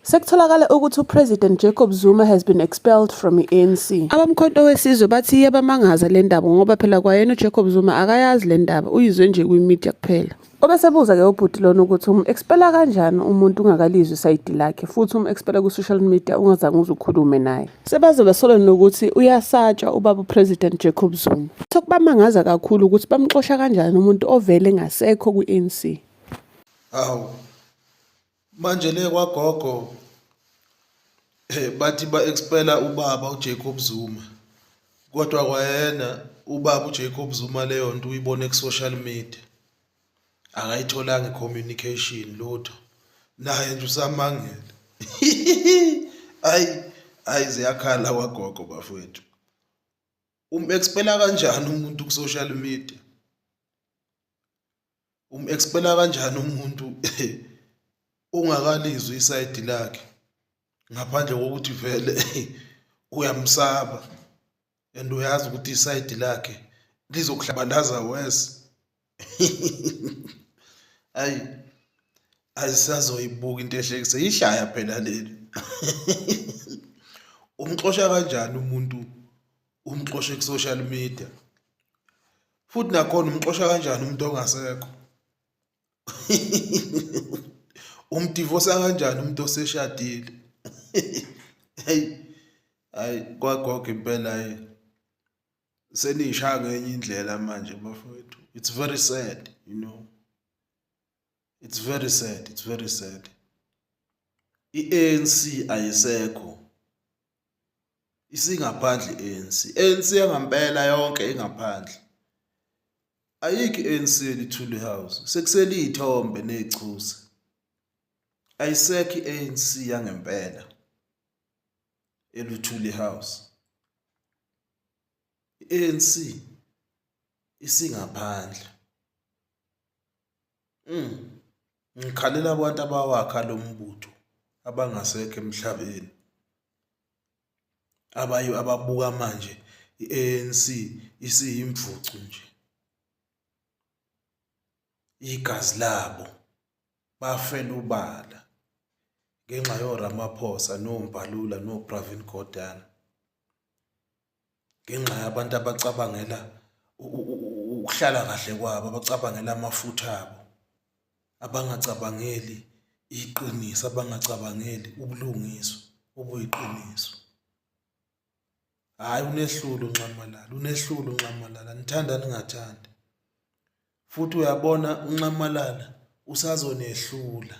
Sekutholakala ukuthi uPresident Jacob Zuma has been expelled from i-ANC. Abamkhonto wesizwe bathi yabamangaza le ndaba ngoba phela kwayena uJacob Zuma akayazi le ndaba, uyizwe nje kwi-media kuphela. Obesebuza-ke ubhuti lona ukuthi expela kanjani umuntu ungakalizwi isayidi lakhe futhi expela ku-social media ungazange uze ukhulume naye. Sebaze basolwa nokuthi uyasatshwa ubaba uPresident Jacob Zuma. Sokubamangaza kakhulu ukuthi bamxosha kanjani umuntu ovele ngasekho kwi-ANC. Hawu manje le kwagogo bathi ba-expela ubaba uJacob Zuma, kodwa kwayena ubaba uJacob Zuma leyo nto uyibone ku-social media, akayitholanga i-communication lutho, naye nje usamangele. Hayi ziyakhala kwagogo bafowethu. Expela kanjani umuntu ku-social media? Expela kanjani umuntu ungakalizwi isayidi lakhe ngaphandle kokuthi vele uyamsaba and uyazi ukuthi isayidi lakhe lizokuhlabalaza wese. Ayisazoyibuka into ehlekise ishaya phela leli. Umxosha kanjani umuntu umxoshe ku-social media? Futhi nakhona umxosha kanjani umuntu ongasekho? Umdivosa kanjani umuntu oseshadile? Hayi kwagogo impela senishaya ngenye indlela manje bafowethu. It's very sad, you know. It's very sad, it's very sad. I-ANC ayisekho. Isingaphandle i-ANC. ANC yangampela yonke ingaphandle. Ayikho i-ANC eLuthuli House. Sekuseliyithombe nechusa. Ayisekho i-ANC yangempela eLuthuli House. I-ANC isingaphandle. Ngikhalela abantu abawakha lo mbutho abangasekho emhlabeni. Ababuka manje i-ANC isiyimvucu nje. Igazi labo bafela ubala ngenxa yoRamaphosa noMbalula noPravin Gordhan. Ngenxa yabantu abacabangela ukuhlala kahle kwabo, abacabangela amafutha abo, abangacabangeli iqiniso, abangacabangeli ubulungiswa obuyiqiniso. Hayi unehlulu uNxamalala, unehlulu uNxamalala, nithanda ningathandi. Futhi uyabona uNxamalala usazonehlula.